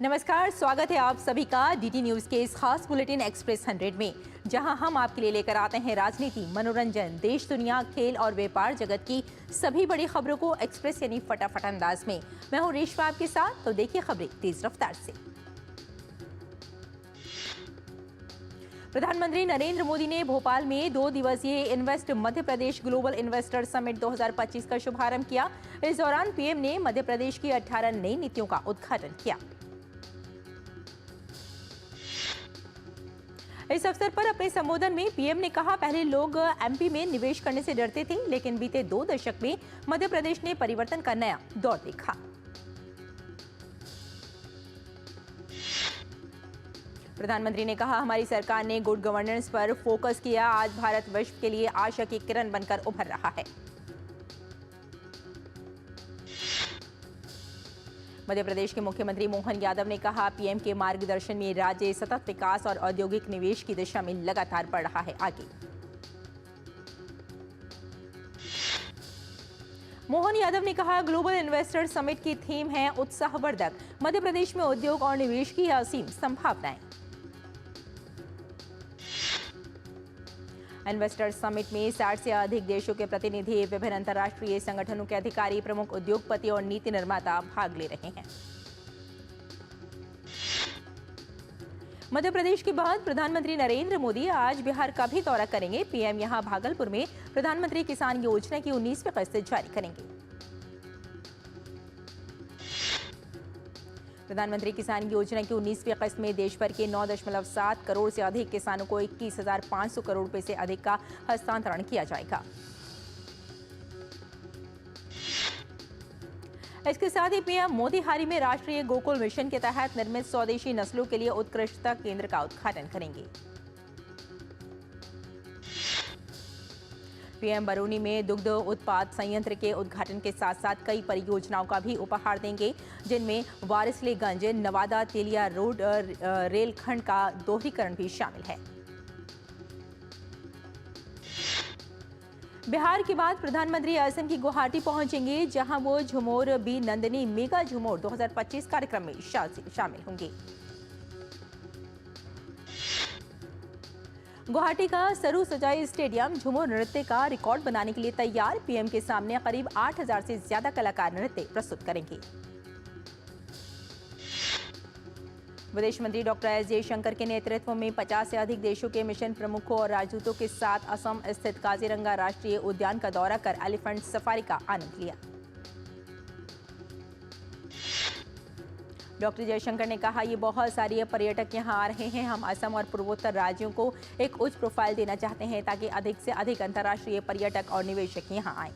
नमस्कार, स्वागत है आप सभी का डीटी न्यूज के इस खास बुलेटिन एक्सप्रेस 100 में, जहां हम आपके लिए लेकर आते हैं राजनीति, मनोरंजन, देश दुनिया, खेल और व्यापार जगत की सभी बड़ी खबरों को एक्सप्रेस यानी फटाफट अंदाज में। मैं हूं रेशमा आपके साथ, तो देखिए खबरें तेज रफ्तार से। प्रधानमंत्री नरेंद्र मोदी ने भोपाल में 2 दिवसीय invest Madhya Pradesh global investor summit 2025 का शुभारंभ किया। इस दौरान पीएम ने मध्य प्रदेश की 18 नई नीतियों का उद्घाटन किया। इस अवसर पर अपने संबोधन में पीएम ने कहा, पहले लोग एमपी में निवेश करने से डरते थे, लेकिन बीते 2 दशक में मध्य प्रदेश ने परिवर्तन का नया दौर देखा। प्रधानमंत्री ने कहा, हमारी सरकार ने गुड गवर्नेंस पर फोकस किया। आज भारत विश्व के लिए आशा की किरण बनकर उभर रहा है। मध्य प्रदेश के मुख्यमंत्री मोहन यादव ने कहा, पीएम के मार्गदर्शन में राज्य सतत विकास और औद्योगिक निवेश की दिशा में लगातार बढ़ रहा है आगे। मोहन यादव ने कहा, ग्लोबल इन्वेस्टर समिट की थीम है उत्साहवर्धक, मध्य प्रदेश में उद्योग और निवेश की असीम संभावनाएं। इन्वेस्टर समिट में 60 से अधिक देशों के प्रतिनिधि, विभिन्न अंतर्राष्ट्रीय संगठनों के अधिकारी, प्रमुख उद्योगपति और नीति निर्माता भाग ले रहे हैं। मध्य प्रदेश के बाद प्रधानमंत्री नरेंद्र मोदी आज बिहार का भी दौरा करेंगे। पीएम यहां भागलपुर में प्रधानमंत्री किसान योजना की 19वीं किस्त जारी करेंगे। प्रधानमंत्री किसान योजना की 19वीं किस्त में देश भर के 9.7 करोड़ से अधिक किसानों को 21,500 करोड़ रुपए से अधिक का हस्तांतरण किया जाएगा। इसके साथ ही पीएम मोतीहारी में राष्ट्रीय गोकुल मिशन के तहत निर्मित स्वदेशी नस्लों के लिए उत्कृष्टता केंद्र का उद्घाटन करेंगे। पीएम बरौनी में दुग्ध उत्पाद संयंत्र के उद्घाटन के साथ साथ कई परियोजनाओं का भी उपहार देंगे, जिनमें वारिसलीगंज नवादा तेलिया रोड रेलखंड का दोहरीकरण भी शामिल है। बिहार के बाद प्रधानमंत्री असम की गुवाहाटी पहुंचेंगे, जहां वो झुमोर बी नंदिनी मेगा झुमोर 2025 कार्यक्रम में शामिल होंगे। गुवाहाटी का सरू सजाई स्टेडियम झुमोर नृत्य का रिकॉर्ड बनाने के लिए तैयार। पीएम के सामने करीब 8,000 से ज्यादा कलाकार नृत्य प्रस्तुत करेंगे। विदेश मंत्री डॉक्टर एस जयशंकर के नेतृत्व में 50 से अधिक देशों के मिशन प्रमुखों और राजदूतों के साथ असम स्थित काजीरंगा राष्ट्रीय उद्यान का दौरा कर एलिफेंट सफारी का आनंद लिया। डॉक्टर जयशंकर ने कहा, ये बहुत सारे पर्यटक यहां आ रहे हैं। हम असम और पूर्वोत्तर राज्यों को एक उच्च प्रोफाइल देना चाहते हैं ताकि अधिक से अधिक अंतर्राष्ट्रीय पर्यटक और निवेशक यहां आएं।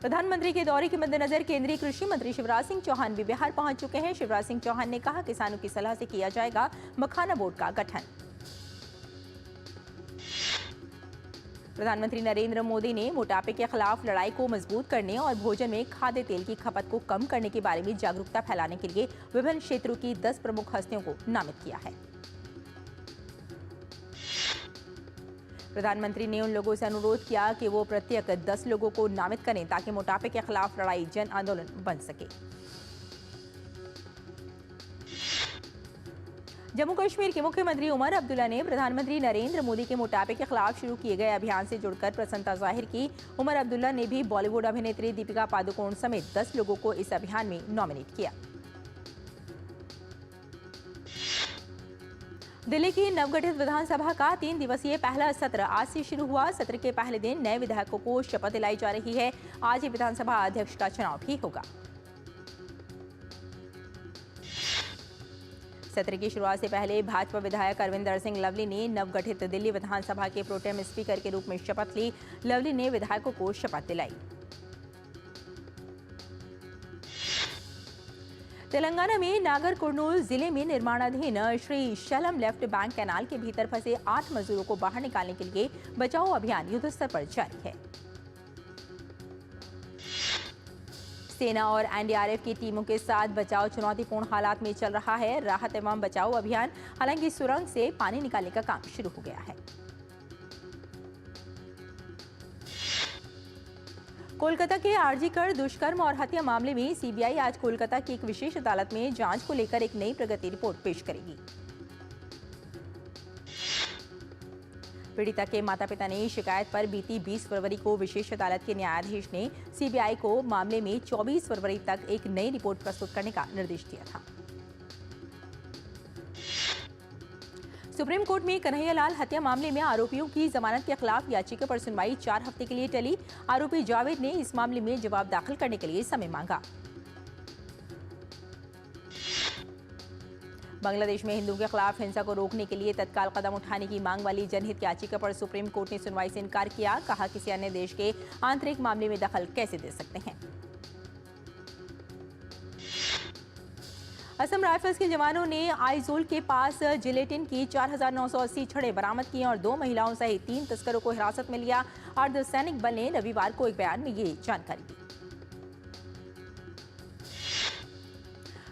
प्रधानमंत्री के दौरे के मद्देनजर केंद्रीय कृषि मंत्री शिवराज सिंह चौहान भी बिहार पहुंच चुके हैं। शिवराज सिंह चौहान ने कहा, किसानों की सलाह से किया जाएगा मखाना बोर्ड का गठन। प्रधानमंत्री नरेंद्र मोदी ने मोटापे के खिलाफ लड़ाई को मजबूत करने और भोजन में खाद्य तेल की खपत को कम करने के बारे में जागरूकता फैलाने के लिए विभिन्न क्षेत्रों की 10 प्रमुख हस्तियों को नामित किया है। प्रधानमंत्री ने उन लोगों से अनुरोध किया कि वो प्रत्येक 10 लोगों को नामित करें ताकि मोटापे के खिलाफ लड़ाई जन आंदोलन बन सके। जम्मू कश्मीर के मुख्यमंत्री उमर अब्दुल्ला ने प्रधानमंत्री नरेंद्र मोदी के मोटापे के खिलाफ शुरू किए गए अभियान से जुड़कर प्रसन्नता जाहिर की। उमर अब्दुल्ला ने भी बॉलीवुड अभिनेत्री दीपिका पादुकोण समेत 10 लोगों को इस अभियान में नॉमिनेट किया। दिल्ली की नवगठित विधानसभा का 3 दिवसीय पहला सत्र आज से शुरू हुआ। सत्र के पहले दिन नए विधायकों को शपथ दिलाई जा रही है। आज ही विधानसभा अध्यक्ष का चुनाव भी होगा। सत्र की शुरुआत से पहले भाजपा विधायक अरविंदर सिंह लवली ने नवगठित दिल्ली विधानसभा के प्रोटेम स्पीकर के रूप में शपथ ली। लवली ने विधायकों को शपथ दिलाई। तेलंगाना में नागर कुर्नूल जिले में निर्माणाधीन Shri Shalam left bank canal के भीतर फंसे 8 मजदूरों को बाहर निकालने के लिए बचाओ अभियान युद्धस्तर पर जारी है। सेना और एनडीआरएफ की टीमों के साथ बचाव चुनौतीपूर्ण हालात में चल रहा है। राहत एवं बचाव अभियान, हालांकि सुरंग से पानी निकालने का काम शुरू हो गया है। कोलकाता के आरजी कर दुष्कर्म और हत्या मामले में सीबीआई आज कोलकाता की एक विशेष अदालत में जांच को लेकर एक नई प्रगति रिपोर्ट पेश करेगी। पीड़िता के माता पिता ने शिकायत पर बीती 20 फरवरी को विशेष अदालत के न्यायाधीश ने सीबीआई को मामले में 24 फरवरी तक एक नई रिपोर्ट प्रस्तुत करने का निर्देश दिया था। सुप्रीम कोर्ट में कन्हैयालाल हत्या मामले में आरोपियों की जमानत के खिलाफ याचिका पर सुनवाई 4 हफ्ते के लिए टली। आरोपी जावेद ने इस मामले में जवाब दाखिल करने के लिए समय मांगा। बांग्लादेश में हिंदुओं के खिलाफ हिंसा को रोकने के लिए तत्काल कदम उठाने की मांग वाली जनहित याचिका पर सुप्रीम कोर्ट ने सुनवाई से इनकार किया। कहा, किसी अन्य देश के आंतरिक मामले में दखल कैसे दे सकते हैं। असम राइफल्स के जवानों ने आइजोल के पास जिलेटिन की 4,980 छड़ें बरामद की और 2 महिलाओं सहित 3 तस्करों को हिरासत में लिया। अर्धसैनिक बल ने रविवार को एक बयान में ये जानकारी दी।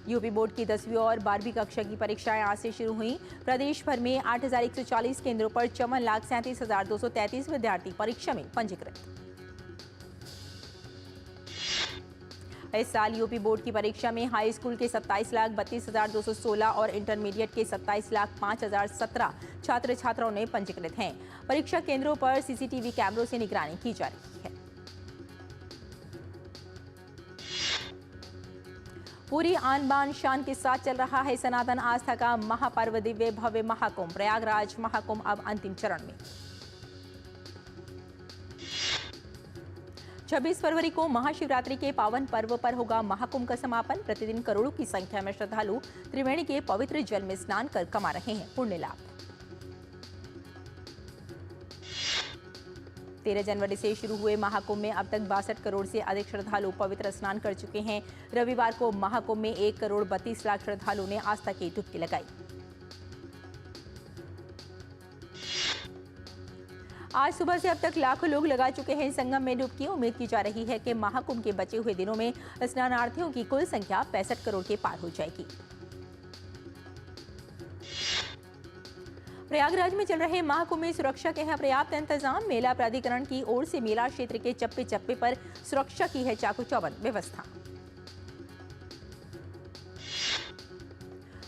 यूपी बोर्ड की 10वीं और 12वीं कक्षा की परीक्षाएं आज से शुरू हुई। प्रदेश भर में 8,140 केंद्रों पर 54,37,233 विद्यार्थी परीक्षा में पंजीकृत। इस साल यूपी बोर्ड की परीक्षा में हाई स्कूल के 27,32,216 और इंटरमीडिएट के 27,05,017 छात्र छात्राओं ने पंजीकृत हैं। परीक्षा केंद्रों पर सीसीटीवी कैमरों से निगरानी की जा रही है। पूरी आन बान शान के साथ चल रहा है सनातन आस्था का महापर्व दिव्य भव्य महाकुंभ। प्रयागराज महाकुंभ अब अंतिम चरण में। 26 फरवरी को महाशिवरात्रि के पावन पर्व पर होगा महाकुंभ का समापन। प्रतिदिन करोड़ों की संख्या में श्रद्धालु त्रिवेणी के पवित्र जल में स्नान कर कमा रहे हैं पुण्य लाभ। 13 जनवरी से शुरू हुए महाकुंभ में अब तक 62 करोड़ से अधिक श्रद्धालु पवित्र स्नान कर चुके हैं। रविवार को महाकुंभ में 1 करोड़ 32 लाख श्रद्धालुओं ने आस्था की डुबकी लगाई। आज सुबह से अब तक लाखों लोग लगा चुके हैं संगम में डुबकी। उम्मीद की जा रही है कि महाकुंभ के बचे हुए दिनों में स्नानार्थियों की कुल संख्या 65 करोड़ के पार हो जाएगी। प्रयागराज में चल रहे महाकुंभ में सुरक्षा के हैं पर्याप्त इंतजाम। मेला प्राधिकरण की ओर से मेला क्षेत्र के चप्पे चप्पे पर सुरक्षा की है चाकू चौबंद व्यवस्था।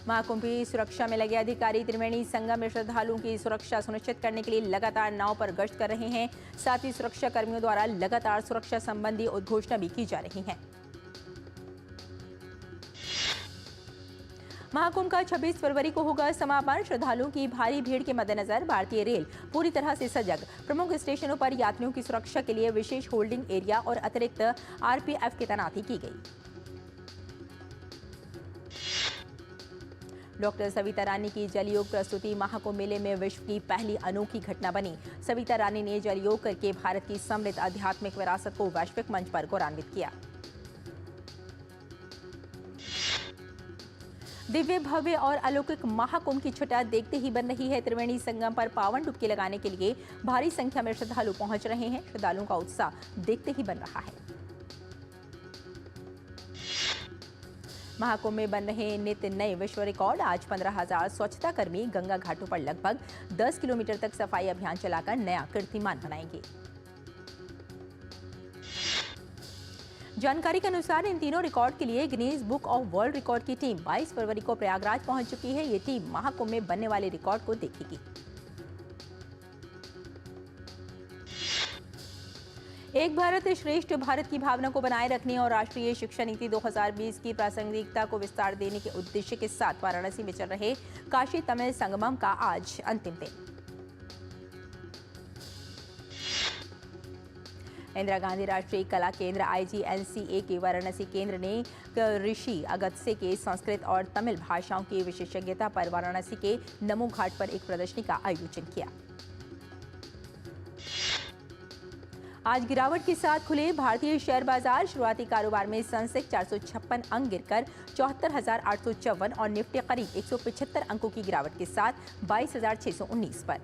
महाकुंभ की सुरक्षा में लगे अधिकारी त्रिवेणी संगम में श्रद्धालुओं की सुरक्षा सुनिश्चित करने के लिए लगातार नाव पर गश्त कर रहे हैं। साथ ही सुरक्षा कर्मियों द्वारा लगातार सुरक्षा संबंधी उद्घोषणा भी की जा रही है। महाकुंभ का 26 फरवरी को होगा समापन। श्रद्धालुओं की भारी भीड़ के मद्देनजर भारतीय रेल पूरी तरह से सजग। प्रमुख स्टेशनों पर यात्रियों की सुरक्षा के लिए विशेष होल्डिंग एरिया और अतिरिक्त आरपीएफ की तैनाती की गई। डॉक्टर सविता रानी की जलयोग प्रस्तुति महाकुंभ मेले में विश्व की पहली अनोखी घटना बनी। सविता रानी ने जलयोग करके भारत की समृद्ध आध्यात्मिक विरासत को वैश्विक मंच पर गौरवान्वित किया। दिव्य भव्य और अलौकिक महाकुंभ की छटा देखते ही बन रही है। त्रिवेणी संगम पर पावन डुबकी लगाने के लिए भारी संख्या में श्रद्धालु पहुंच रहे हैं। श्रद्धालुओं का उत्साह देखते ही बन रहा है। महाकुंभ में बन रहे नित्य नए विश्व रिकॉर्ड। आज 15,000 स्वच्छता कर्मी गंगा घाटों पर लगभग 10 किलोमीटर तक सफाई अभियान चलाकर नया कीर्तिमान बनाएंगे। जानकारी के अनुसार इन तीनों रिकॉर्ड के लिए Guinness book of world record की टीम 22 फरवरी को प्रयागराज पहुंच चुकी है। ये टीम महाकुंभ में बनने वाले रिकॉर्ड को देखेगी। एक भारत श्रेष्ठ भारत की भावना को बनाए रखने और राष्ट्रीय शिक्षा नीति 2020 की प्रासंगिकता को विस्तार देने के उद्देश्य के साथ वाराणसी में चल रहे काशी तमिल संगमम का आज अंतिम दिन। इंदिरा गांधी राष्ट्रीय कला केंद्र IGNCA के वाराणसी केंद्र ने ऋषि अगस्त्य के संस्कृत और तमिल भाषाओं की विशेषज्ञता पर वाराणसी के नमो घाट पर एक प्रदर्शनी का आयोजन किया। आज गिरावट के साथ खुले भारतीय शेयर बाजार। शुरुआती कारोबार में सेंसेक्स 456 अंक गिरकर 74,854 और निफ्टी करीब 175 अंकों की गिरावट के साथ 22,619 पर।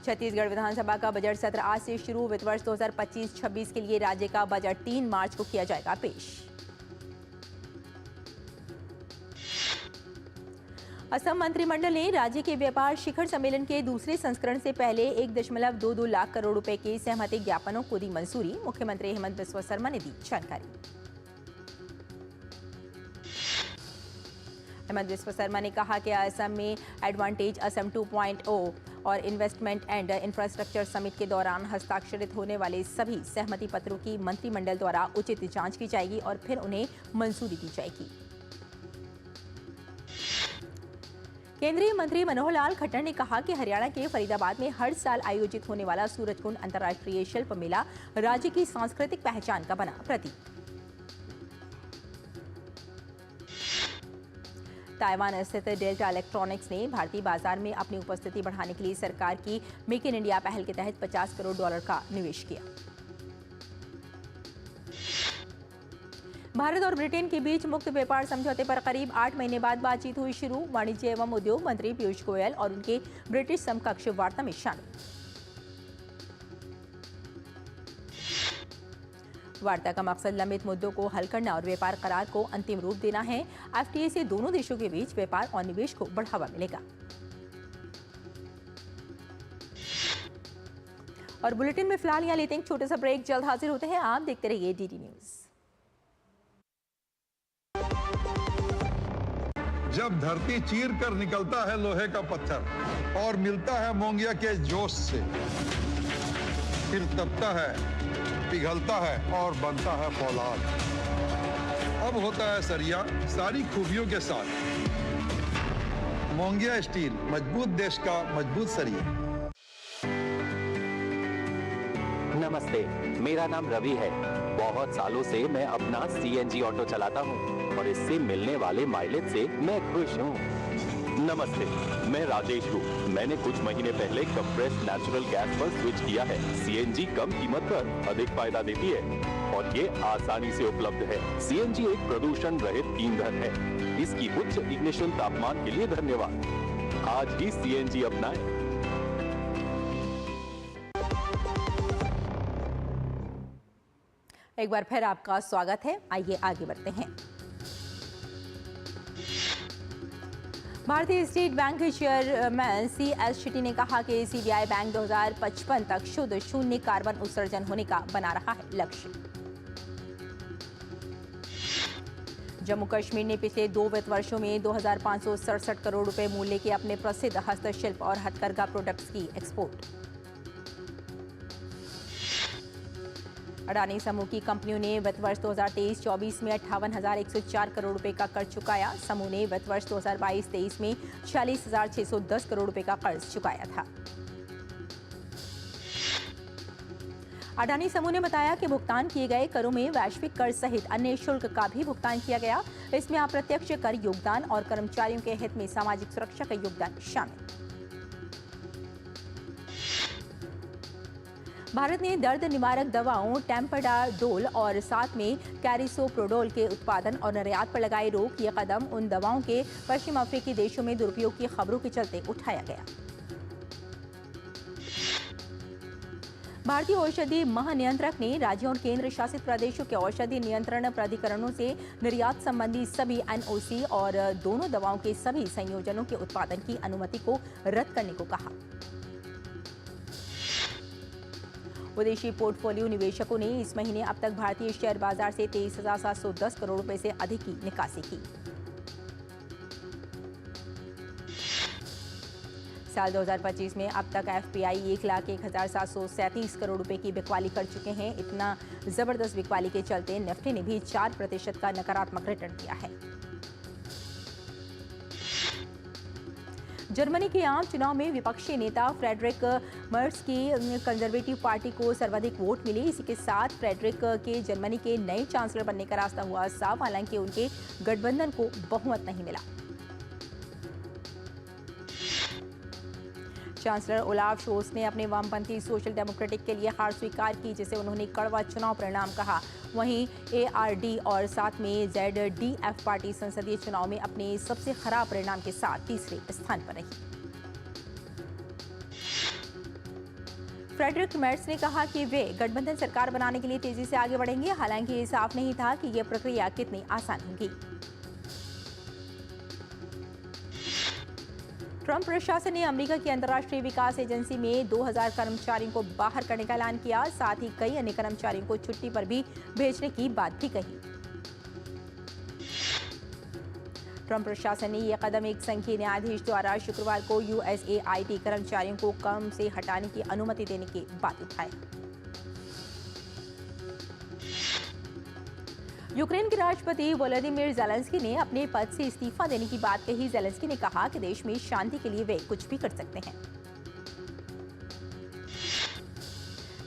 छत्तीसगढ़ विधानसभा का बजट सत्र आज से शुरू। वित्त वर्ष 2025-26 के लिए राज्य का बजट 3 मार्च को किया जाएगा पेश। असम मंत्रिमंडल ने राज्य के व्यापार शिखर सम्मेलन के दूसरे संस्करण से पहले 1.22 लाख करोड़ रुपए के सहमति ज्ञापनों को दी मंजूरी। मुख्यमंत्री हेमंत बिस्वा शर्मा ने दी जानकारी। हेमंत बिस्वा शर्मा ने कहा कि असम में एडवांटेज असम 2.0 और इन्वेस्टमेंट एंड इंफ्रास्ट्रक्चर समिट के दौरान हस्ताक्षरित होने वाले सभी सहमति पत्रों की मंत्रिमंडल द्वारा उचित जांच की जाएगी और फिर उन्हें मंजूरी दी जाएगी। केंद्रीय मंत्री मनोहर लाल खट्टर ने कहा कि हरियाणा के फरीदाबाद में हर साल आयोजित होने वाला सूरजकुंड अंतर्राष्ट्रीय शिल्प मेला राज्य की सांस्कृतिक पहचान का बना प्रतीक। ताइवान स्थित डेल्टा इलेक्ट्रॉनिक्स ने भारतीय बाजार में अपनी उपस्थिति बढ़ाने के लिए सरकार की मेक इन इंडिया पहल के तहत $50 करोड़ का निवेश किया। भारत और ब्रिटेन के बीच मुक्त व्यापार समझौते पर करीब 8 महीने बाद बातचीत हुई शुरू। वाणिज्य एवं उद्योग मंत्री पीयूष गोयल और उनके ब्रिटिश समकक्ष वार्ता में शामिल। वार्ता का मकसद लंबित मुद्दों को हल करना और व्यापार करार को अंतिम रूप देना है। एफटीए से दोनों देशों के बीच व्यापार और निवेश को बढ़ावा मिलेगा। और बुलेटिन में फिलहाल यहाँ लेते हैं छोटा सा ब्रेक। जल्द हाजिर होते हैं। आप देखते रहिए डीडी न्यूज। जब धरती चीर कर निकलता है लोहे का पत्थर और मिलता है मोंगिया के जोश से, फिर तपता है, पिघलता है और बनता है फौलाद। अब होता है सरिया सारी खूबियों के साथ। मोंगिया स्टील, मजबूत देश का मजबूत सरिया। नमस्ते, मेरा नाम रवि है। बहुत सालों से मैं अपना सीएनजी ऑटो चलाता हूँ और इससे मिलने वाले माइलेज से मैं खुश हूँ। नमस्ते, मैं राजेश हूँ। मैंने कुछ महीने पहले कंप्रेस्ड नेचुरल गैस पर स्विच किया है। सीएनजी कम कीमत पर अधिक फायदा देती है और ये आसानी से उपलब्ध है। सीएनजी एक प्रदूषण रहित ईंधन है। इसकी उच्च इग्निशन तापमान के लिए धन्यवाद। आज ही सीएनजी अपनाएं। एक बार फिर आपका स्वागत है। आइए आगे बढ़ते हैं। भारतीय स्टेट बैंक के चेयरमैन CS शेट्टी ने कहा कि सीबीआई बैंक 2055 तक शुद्ध शून्य कार्बन उत्सर्जन होने का बना रहा है लक्ष्य। जम्मू कश्मीर ने पिछले 2 वित्त वर्षों में 2567 करोड़ रुपए मूल्य के अपने प्रसिद्ध हस्तशिल्प और हथकरघा प्रोडक्ट्स की एक्सपोर्ट। अडानी समूह की कंपनियों ने वित्त वर्ष 2023-24 में 58,104 करोड़ रुपए का कर्ज चुकाया। समूह ने वित्त वर्ष 2022-23 में 46,610 करोड़ रुपए का कर्ज चुकाया था। अडानी समूह ने बताया कि भुगतान किए गए करों में वैश्विक कर सहित अन्य शुल्क का भी भुगतान किया गया। इसमें अप्रत्यक्ष कर योगदान और कर्मचारियों के हित में सामाजिक सुरक्षा का योगदान शामिल। भारत ने दर्द निवारक दवाओं टेम्पडाडोल और साथ में कैरिसोप्रोडोल के उत्पादन और निर्यात पर लगाई रोक। ये कदम उन दवाओं के पश्चिम अफ्रीकी देशों में दुरुपयोग की खबरों के चलते उठाया गया। भारतीय औषधि महानियंत्रक ने राज्यों और केंद्र शासित प्रदेशों के औषधि नियंत्रण प्राधिकरणों से निर्यात संबंधी सभी NOC और दोनों दवाओं के सभी संयोजनों के उत्पादन की अनुमति को रद्द करने को कहा। विदेशी पोर्टफोलियो निवेशकों ने इस महीने अब तक भारतीय शेयर बाजार से 23,710 करोड़ रुपए से अधिक की निकासी की। साल 2025 में अब तक FPI 1,01,737 करोड़ रुपए की बिकवाली कर चुके हैं। इतना जबरदस्त बिकवाली के चलते निफ्टी ने भी 4% का नकारात्मक रिटर्न किया है। जर्मनी के आम चुनाव में विपक्षी नेता फ्रेडरिक मर्ज की कंजर्वेटिव पार्टी को सर्वाधिक वोट मिले। इसी के साथ फ्रेडरिक के जर्मनी के नए चांसलर बनने का रास्ता हुआ साफ, हालांकि उनके गठबंधन को बहुमत नहीं मिला। चांसलर ओलाफ शोल्ज ने अपने वामपंथी सोशल डेमोक्रेटिक के लिए हार स्वीकार की, जिसे उन्होंने कड़वा चुनाव परिणाम कहा। वहीं ARD और साथ में ZDF पार्टी संसदीय चुनाव में अपने सबसे खराब परिणाम के साथ तीसरे स्थान पर रही। फ्रेडरिक मर्ज ने कहा कि वे गठबंधन सरकार बनाने के लिए तेजी से आगे बढ़ेंगे, हालांकि ये साफ नहीं था कि यह प्रक्रिया कितनी आसान होगी। ट्रंप प्रशासन ने अमेरिका की अंतर्राष्ट्रीय विकास एजेंसी में 2000 कर्मचारियों को बाहर करने का ऐलान किया। साथ ही कई अन्य कर्मचारियों को छुट्टी पर भी भेजने की बात भी कही। ट्रंप प्रशासन ने यह कदम एक संघीय न्यायाधीश द्वारा शुक्रवार को USAID कर्मचारियों को काम से हटाने की अनुमति देने के बाद उठाया। यूक्रेन के राष्ट्रपति वोलोदिमीर ज़ेलेंस्की ने अपने पद से इस्तीफा देने की बात कही। ज़ेलेंस्की ने कहा कि देश में शांति के लिए वे कुछ भी कर सकते हैं।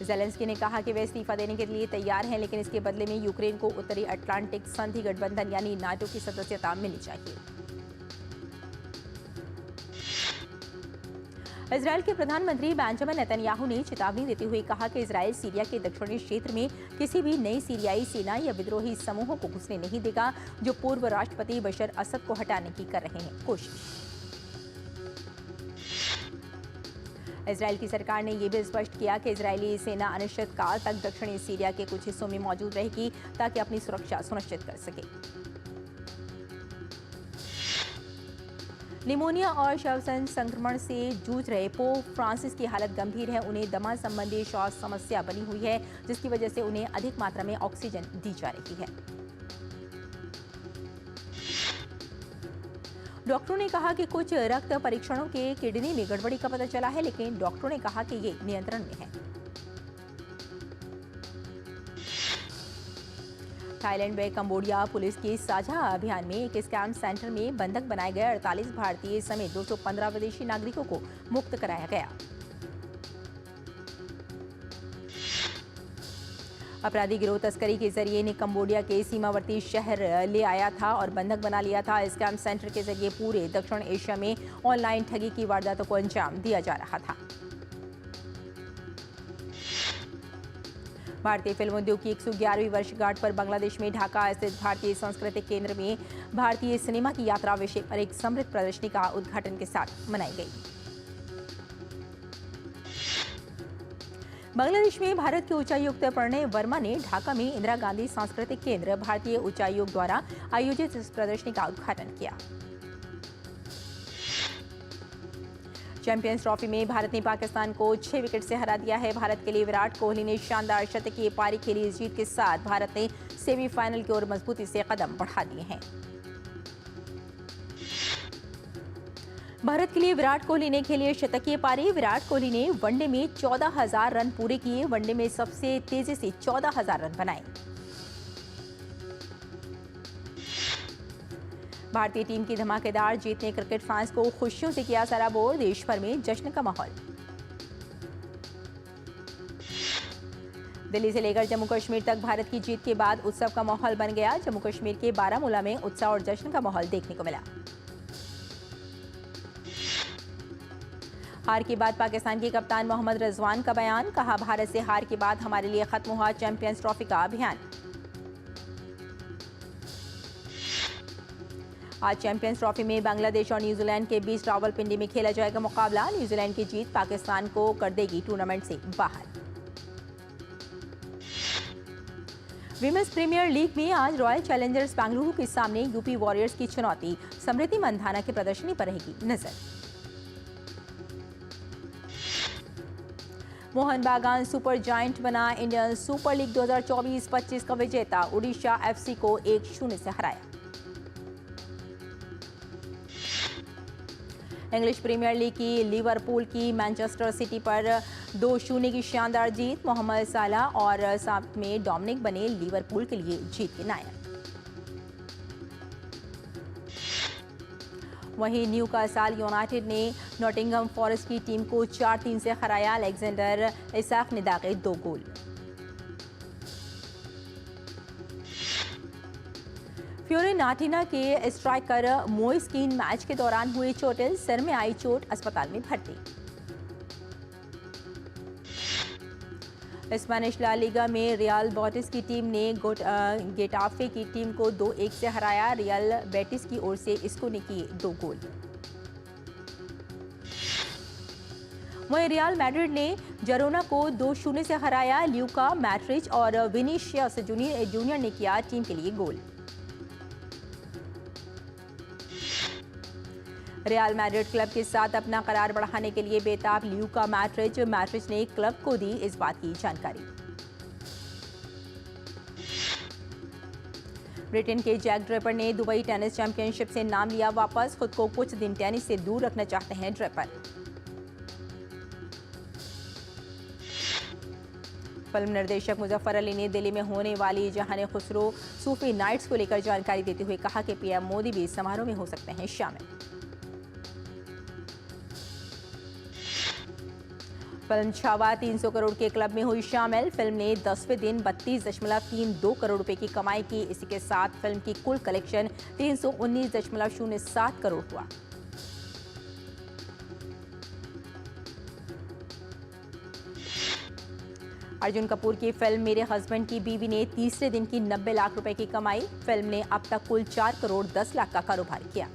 ज़ेलेंस्की ने कहा कि वे इस्तीफा देने के लिए तैयार हैं, लेकिन इसके बदले में यूक्रेन को उत्तरी अटलांटिक संधि गठबंधन यानी नाटो की सदस्यता मिलनी चाहिए। इजरायल के प्रधानमंत्री बेंजामिन नेतन्याहू ने चेतावनी देते हुए कहा कि इजरायल सीरिया के दक्षिणी क्षेत्र में किसी भी नई सीरियाई सेना या विद्रोही समूहों को घुसने नहीं देगा जो पूर्व राष्ट्रपति बशर असद को हटाने की कर रहे हैं कोशिश। इजरायल की सरकार ने यह भी स्पष्ट किया कि इजरायली सेना अनिश्चितकाल तक दक्षिणी सीरिया के कुछ हिस्सों में मौजूद रहेगी ताकि अपनी सुरक्षा सुनिश्चित कर सके। निमोनिया और श्वसन संक्रमण से जूझ रहे पोप फ्रांसिस की हालत गंभीर है। उन्हें दमा संबंधी श्वास समस्या बनी हुई है, जिसकी वजह से उन्हें अधिक मात्रा में ऑक्सीजन दी जा रही है। डॉक्टरों ने कहा कि कुछ रक्त परीक्षणों के किडनी में गड़बड़ी का पता चला है, लेकिन डॉक्टरों ने कहा कि ये नियंत्रण में है। थाईलैंड में कंबोडिया पुलिस के साझा अभियान में एक स्कैम सेंटर में बंधक बनाए गए 48 भारतीय समेत 215 विदेशी नागरिकों को मुक्त कराया गया। अपराधी गिरोह तस्करी के जरिए ने कंबोडिया के सीमावर्ती शहर ले आया था और बंधक बना लिया था। स्कैम सेंटर के जरिए पूरे दक्षिण एशिया में ऑनलाइन ठगी की वारदातों को अंजाम दिया जा रहा था। भारतीय फिल्म उद्योग की 111वीं वर्षगांठ पर बांग्लादेश में ढाका स्थित भारतीय सांस्कृतिक केंद्र में भारतीय सिनेमा की यात्रा विषय पर एक समृद्ध प्रदर्शनी का उद्घाटन के साथ मनाई गई। बांग्लादेश में भारत के उच्चायुक्त प्रणय वर्मा ने ढाका में इंदिरा गांधी सांस्कृतिक केंद्र भारतीय उच्चायोग द्वारा आयोजित इस प्रदर्शनी का उद्घाटन किया। चैंपियंस ट्रॉफी में भारत ने पाकिस्तान को 6 विकेट से हरा दिया है। भारत के लिए विराट कोहली ने शानदार शतकीय पारी खेली। इस जीत के साथ भारत ने सेमीफाइनल की ओर मजबूती से कदम बढ़ा दिए हैं। भारत के लिए विराट कोहली ने खेली शतकीय पारी। विराट कोहली ने वनडे में 14,000 रन पूरे किए। वनडे में सबसे तेजी से 14,000 रन बनाए। भारतीय टीम की धमाकेदार जीत ने क्रिकेट फैंस को खुशियों से किया सराबोर। देश भर में जश्न का माहौल। दिल्ली से लेकर जम्मू कश्मीर तक भारत की जीत के बाद उत्सव का माहौल बन गया। जम्मू कश्मीर के बारामूला में उत्साह और जश्न का माहौल देखने को मिला। हार के बाद पाकिस्तान के कप्तान मोहम्मद रिजवान का बयान, कहा भारत से हार के बाद हमारे लिए खत्म हुआ चैंपियंस ट्रॉफी का अभियान। आज चैंपियंस ट्रॉफी में बांग्लादेश और न्यूजीलैंड के बीच रावलपिंडी में खेला जाएगा मुकाबला। न्यूजीलैंड की जीत पाकिस्तान को कर देगी टूर्नामेंट से बाहर। विमेंस प्रीमियर लीग में आज रॉयल चैलेंजर्स बेंगलुरु के सामने यूपी वॉरियर्स की चुनौती। स्मृति मंधाना के प्रदर्शनी पर रहेगी नजर। मोहन बागान सुपर जायंट बना इंडियन सुपर लीग 2024-25 का विजेता। उड़ीसा FC को 1-0 से हराया। इंग्लिश प्रीमियर लीग की लिवरपूल की मैनचेस्टर सिटी पर 2-0 की शानदार जीत। मोहम्मद सालाह और साथ में डोमिनिक बने लिवरपूल के लिए जीत के नायक। वहीं न्यूकासल यूनाइटेड ने नॉटिंघम फॉरेस्ट की टीम को 4-3 से हराया। अलेक्जेंडर इसाक ने दागे 2 गोल। फ्योरेंटीना के स्ट्राइकर मोइस कीन मैच के दौरान हुए चोटिल। सिर में आई चोट, अस्पताल में भर्ती। स्पेनिश ला लीगा में रियल बेटिस की टीम ने गेटाफे की टीम को 2-1 से हराया। रियल बेटिस की ओर से इसको ने किए 2 गोल। वहीं रियल मैड्रिड ने जरोना को 2-0 से हराया। ल्यूका मैट्रिच और विनीशियस जूनियर ने किया टीम के लिए गोल। रियल मैड्रिड क्लब के साथ अपना करार बढ़ाने के लिए बेताब ल्यूका मैड्रिड ने क्लब को दी इस बात की जानकारी। ब्रिटेन के जैक ड्रेपर ने दुबई टेनिस चैंपियनशिप से नाम लिया वापस। खुद को कुछ दिन टेनिस से दूर रखना चाहते हैं ड्रेपर। फिल्म निर्देशक मुजफ्फर अली ने दिल्ली में होने वाली जहान खुसरो सूफी नाइट्स को लेकर जानकारी देते हुए कहा कि पीएम मोदी भी समारोह में हो सकते हैं शामिल। फिल्म छावा 300 करोड़ के क्लब में हुई शामिल। फिल्म ने 10वें दिन 32.32 करोड़ रुपए की कमाई की। इसी के साथ फिल्म की कुल कलेक्शन 319.07 करोड़ हुआ। अर्जुन कपूर की फिल्म मेरे हस्बैंड की बीवी ने तीसरे दिन की 90 लाख रुपए की कमाई। फिल्म ने अब तक कुल 4 करोड़ 10 लाख का कारोबार किया।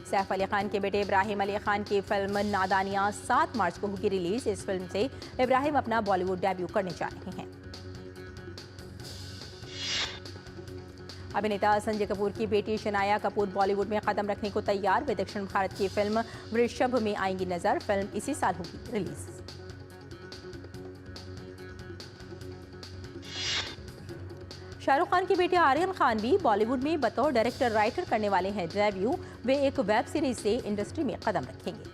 सैफ अली खान के बेटे इब्राहिम अली खान की फिल्म नादानियां 7 मार्च को होगी रिलीज। इस फिल्म से इब्राहिम अपना बॉलीवुड डेब्यू करने जा रहे हैं। अभिनेता संजय कपूर की बेटी शनाया कपूर बॉलीवुड में कदम रखने को तैयार। वे दक्षिण भारत की फिल्म वृषभ में आएंगी नजर। फिल्म इसी साल होगी रिलीज। शाहरुख खान के बेटे आर्यन खान भी बॉलीवुड में बतौर डायरेक्टर राइटर करने वाले हैं डेब्यू। वे एक वेब सीरीज से इंडस्ट्री में कदम रखेंगे।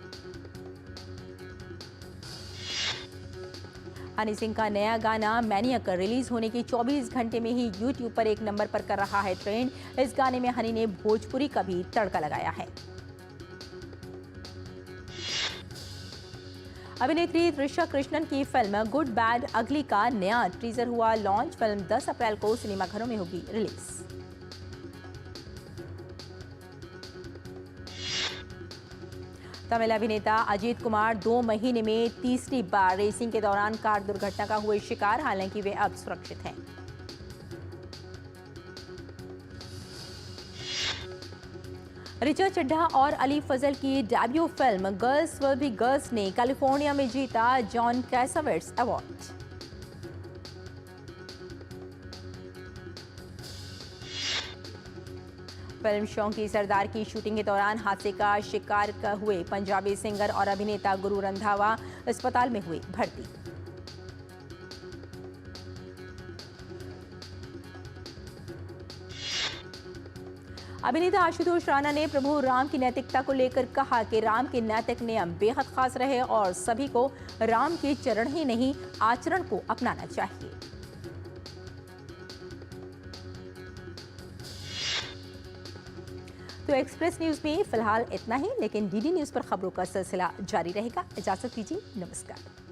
हनी सिंह का नया गाना मैनियक रिलीज होने के 24 घंटे में ही यूट्यूब पर 1 नंबर पर कर रहा है ट्रेंड। इस गाने में हनी ने भोजपुरी का भी तड़का लगाया है। अभिनेत्री त्रिशा कृष्णन की फिल्म गुड बैड अगली का नया टीजर हुआ लॉन्च। फिल्म 10 अप्रैल को सिनेमाघरों में होगी रिलीज। तमिल अभिनेता अजीत कुमार 2 महीने में तीसरी बार रेसिंग के दौरान कार दुर्घटना का हुए शिकार। हालांकि वे अब सुरक्षित हैं। ऋचा चड्ढा और अली फजल की debut film girls will be girls ने कैलिफोर्निया में जीता जॉन कैसावेट्स अवार्ड। फिल्म शौंकी सरदार की शूटिंग के दौरान हादसे का शिकार हुए पंजाबी सिंगर और अभिनेता गुरु रंधावा अस्पताल में हुए भर्ती। अभिनेता आशुतोष राणा ने प्रभु राम की नैतिकता को लेकर कहा कि राम के नैतिक नियम बेहद खास रहे और सभी को राम के चरण ही नहीं आचरण को अपनाना चाहिए। तो एक्सप्रेस न्यूज में फिलहाल इतना ही, लेकिन डीडी न्यूज पर खबरों का सिलसिला जारी रहेगा। इजाजत दीजिए, नमस्कार।